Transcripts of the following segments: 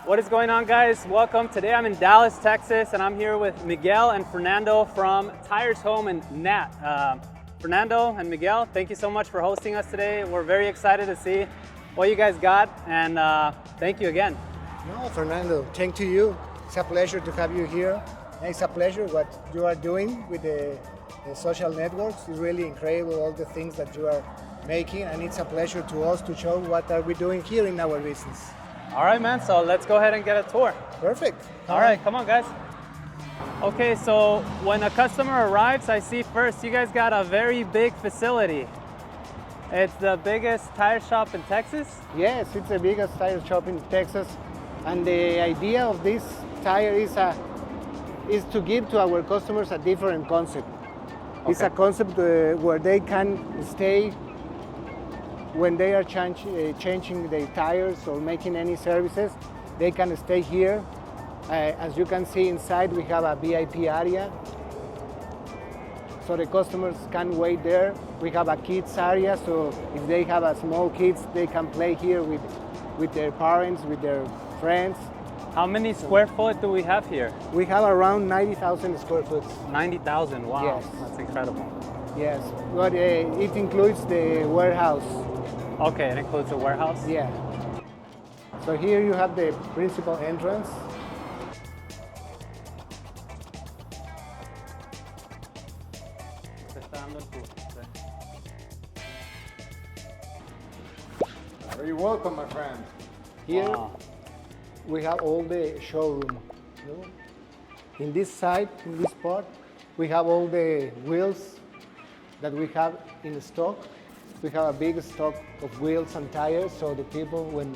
What is going on, guys? Welcome. Today I'm in Dallas, Texas, and I'm here with Miguel and Fernando from Tires Home and Nat. Fernando and Miguel, thank you so much for hosting us today. We're very excited to see what you guys got, and thank you again. No, Fernando, thank to you. It's a pleasure to have you here. And it's a pleasure what you are doing with the social networks. It's really incredible, all the things that you are making, and it's a pleasure to us to show what are we doing here in our business. All right, man, so let's go ahead and get a tour. Perfect. All right, come on, guys. Okay, so when a customer arrives, I see first you guys got a very big facility. It's the biggest tire shop in Texas? Yes, it's the biggest tire shop in Texas, and the idea of this tire is to give to our customers a different concept. Okay. It's a concept where they can stay when they are changing their tires or making any services. They can stay here. As you can see inside, we have a VIP area, so the customers can wait there. We have a kids area, so if they have a small kids, they can play here with their parents, with their friends. How many square foot do we have here? We have around 90,000 square foot. 90,000, wow, yes. That's incredible. Yes, but it includes the warehouse. Okay, it includes the warehouse? Yeah. So here you have the principal entrance. Very welcome, my friend. Here wow. We have all the showroom. You know? In this side, in this part, we have all the wheels that we have in stock. We have a big stock of wheels and tires, so the people, when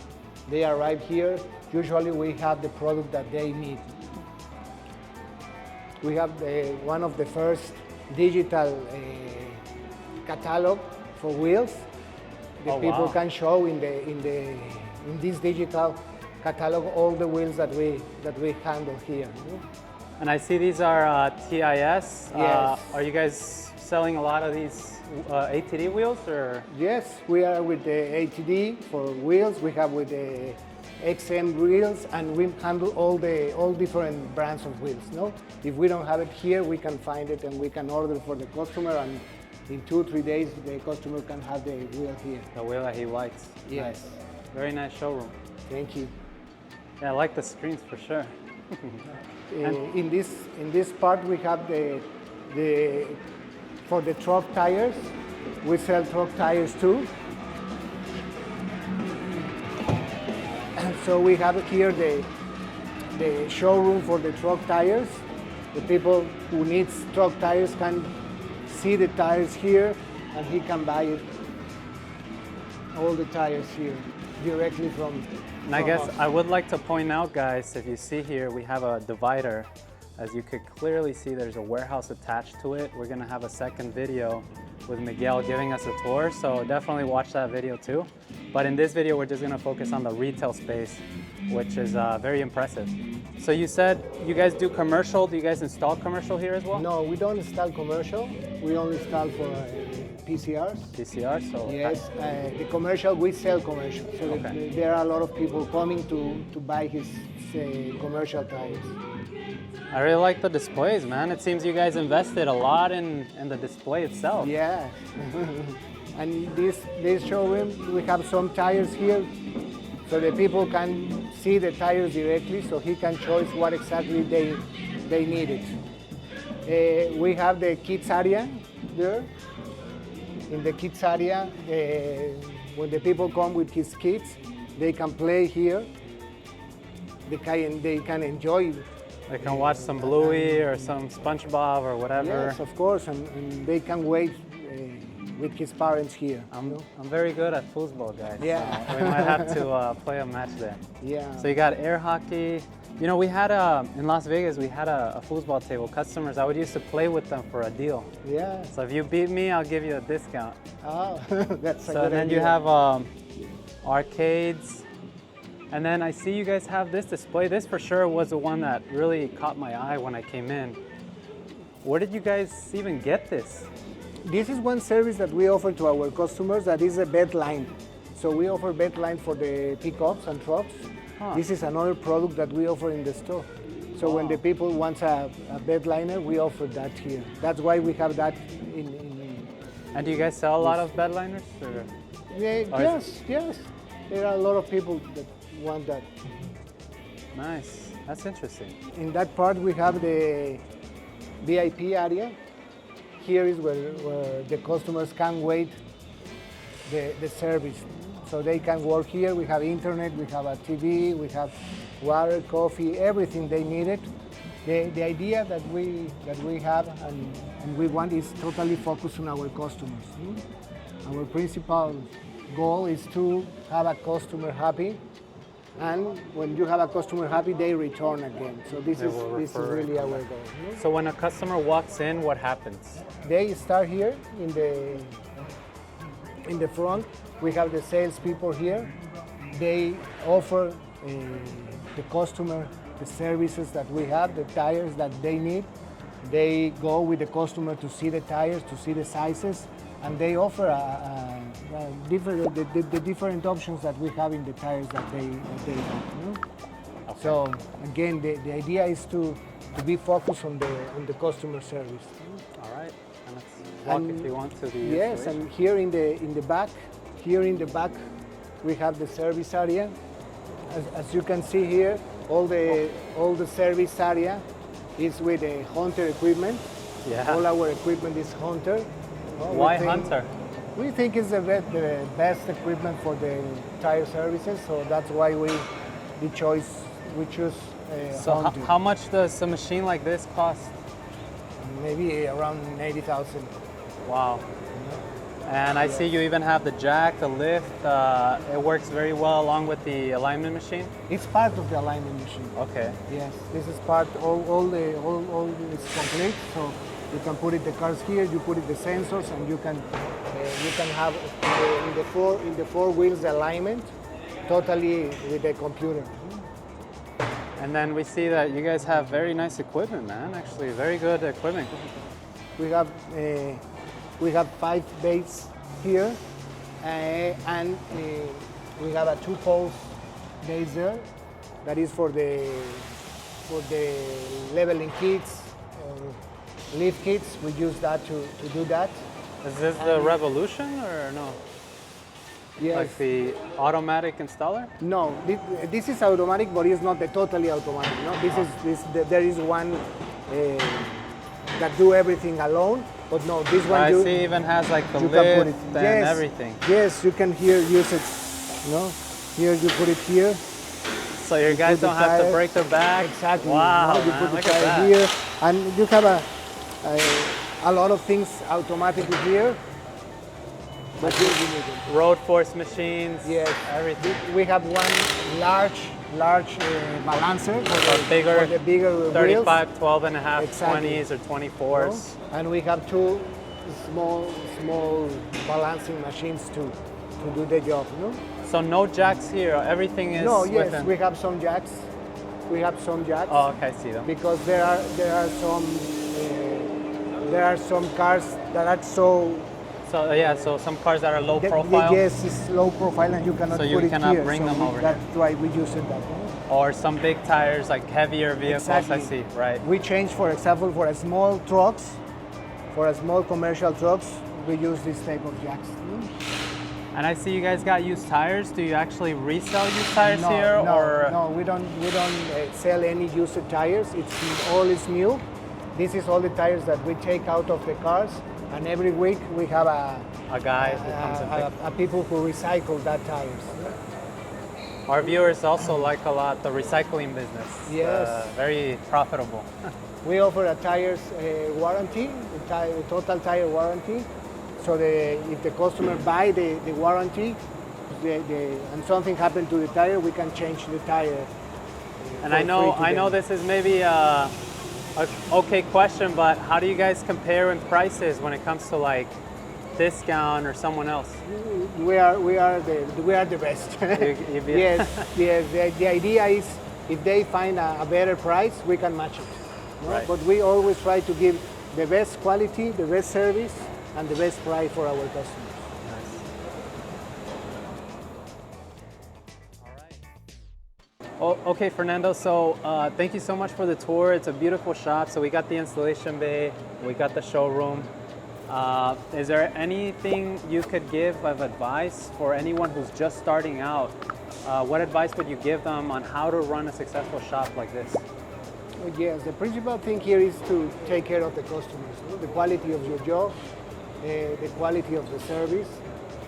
they arrive here, usually we have the product that they need. We have one of the first digital catalog for wheels. The people wow. can show in this digital catalog all the wheels that we handle here. And I see these are TIS. Yes. Are you guys selling a lot of these ATD wheels, or? Yes, we are with the ATD for wheels. We have with the XM wheels, and we handle all different brands of wheels. No, if we don't have it here, we can find it and we can order for the customer, and in 2-3 days the customer can have the wheel here. The wheel that he likes. Yes. Nice. Very nice showroom. Thank you. Yeah, I like the screens for sure. In this part we have for the truck tires. We sell truck tires too. And so we have here the showroom for the truck tires. The people who needs truck tires can see the tires here, and he can buy it, all the tires here directly from. And I guess I would like to point out, guys, if you see here, we have a divider. As you could clearly see, there's a warehouse attached to it. We're gonna have a second video with Miguel giving us a tour, so definitely watch that video too. But in this video, we're just gonna focus on the retail space, which is very impressive. So you said you guys do commercial. Do you guys install commercial here as well? No, we don't install commercial. We only install for PCRs. PCR, so. Yes, the commercial, we sell commercial. So okay. There are a lot of people coming to buy his commercial tires. I really like the displays, man. It seems you guys invested a lot in the display itself. Yeah. And this showroom, we have some tires here, so the people can see the tires directly, so he can choose what exactly they needed. We have the kids area there. In the kids area, when the people come with his kids, they can play here. They can enjoy. They can watch some Bluey or some SpongeBob or whatever. Yes, of course, and they can wait with his parents here. I'm very good at foosball, guys. Yeah. So we might have to play a match there. Yeah. So you got air hockey. You know, we had in Las Vegas, we had a foosball table. Customers, I would used to play with them for a deal. Yeah. So if you beat me, I'll give you a discount. Oh, that's a so good then idea. you have arcades. And then I see you guys have this display. This for sure was the one that really caught my eye when I came in. Where did you guys even get this? This is one service that we offer to our customers that is a bed line. So we offer bed line for the pickups and trucks. Huh. This is another product that we offer in the store. So when the people want a bed liner, we offer that here. That's why we have that in And do you guys sell a lot of bed liners? Or? yes. There are a lot of people that want that. Nice. That's interesting. In that part, we have the VIP area. Here is where the customers can wait the service. So they can work here. We have internet, we have a TV, we have water, coffee, everything they needed. The idea that we have and we want is totally focused on our customers. Our principal goal is to have a customer happy, and when you have a customer happy, they return again. So this is really our goal. So when a customer walks in, what happens? They start here in the front. We have the salespeople here. They offer the customer the services that we have, the tires that they need. They go with the customer to see the tires, to see the sizes, and they offer the different options that we have in the tires that they have. Okay. So again, the idea is to be focused on the customer service. All right, and let's walk if you want to the yes, and here in the back, we have the service area. As you can see here, all the service area is with the Hunter equipment. Yeah. All our equipment is Hunter. Why Hunter? We think it's the best equipment for the tire services, so that's why we choose So Hunter. how much does a machine like this cost? Maybe around 80,000. Wow. And I see you even have the jack, the lift. It works very well along with the alignment machine. It's part of the alignment machine. Okay. Yes, this is part. All is complete. So you can put it the cars here. You put it the sensors, and you can have in the four wheels the alignment totally with the computer. And then we see that you guys have very nice equipment, man. Actually, very good equipment. We have 5 bays here, and we have a 2-pole base there. That is for the leveling kits, lift kits. We use that to do that. Is this the Revolution or no? Yes. Like the automatic installer? No, this is automatic, but it's not the totally automatic. No, there is one that do everything alone. But no, this one I see even has like the lift and everything. Yes, you can here use it. Here you put it here. So your guys don't have to break their back? Exactly. Wow, you man, put the look at tire that. here, and you have a lot of things automatically here. But here you need it. Road force machines, yes, everything. We have one large balancer For the bigger 35, wheels. 12 and a half, Exactly. 20s or 24s. And we have 2 small balancing machines to do the job. So no jacks here, everything is within. We have some jacks. Oh, okay, I see them. Because there are some cars that are so. So yeah, so some cars that are low profile. Yes, it's low profile and you cannot So put you it cannot here. bring them over That's why we use it that way. Or some big tires, like heavier vehicles, Exactly. I see, right? We change, for example, for a small trucks, for a small commercial trucks, we use this type of jacks. And I see you guys got used tires. Do you actually resell used tires here, or? No, we don't sell any used tires. All is new. This is all the tires that we take out of the cars, and every week we have A guy who comes and picks. people who recycle that tires. Our viewers also like a lot the recycling business. Yes. Very profitable. We offer a tires warranty, total tire warranty. So if the customer buy the warranty, and something happened to the tire, we can change the tire. And I know this is maybe a okay question, but how do you guys compare in prices when it comes to like discount or someone else? We are the best. Yes. The idea is if they find a better price, we can match it. Right. But we always try to give the best quality, the best service, and the best price for our customers. All right. Oh, okay, Fernando. So thank you so much for the tour. It's a beautiful shop. So we got the installation bay, we got the showroom. Is there anything you could give of advice for anyone who's just starting out? What advice would you give them on how to run a successful shop like this? Yes, the principal thing here is to take care of the customers, no? The quality of your job, the quality of the service.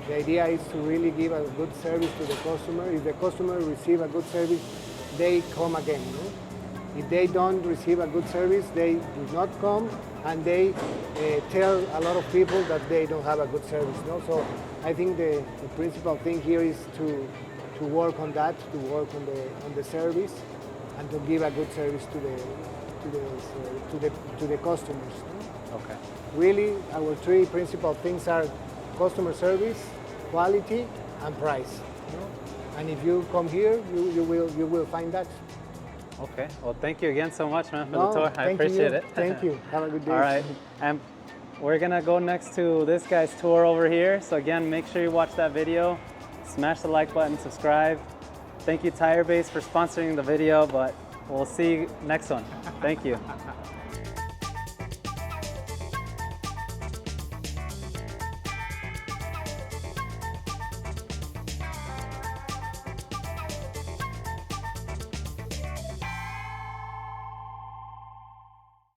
The idea is to really give a good service to the customer. If the customer receive a good service, they come again. No? If they don't receive a good service, they do not come, and they tell a lot of people that they don't have a good service. No? So I think the principal thing here is to work on that, to work on the service, and to give a good service to the customers. No? Okay. Really, our three principal things are customer service, quality, and price. You know? And if you come here, you will find that. Okay. Well, thank you again so much, man, for No, the tour. I thank appreciate you. it. Thank you. Have a good day. All right. And we're gonna go next to this guy's tour over here. So again, make sure you watch that video. Smash the like button, subscribe. Thank you, Tire Base, for sponsoring the video, but we'll see you next one. Thank you.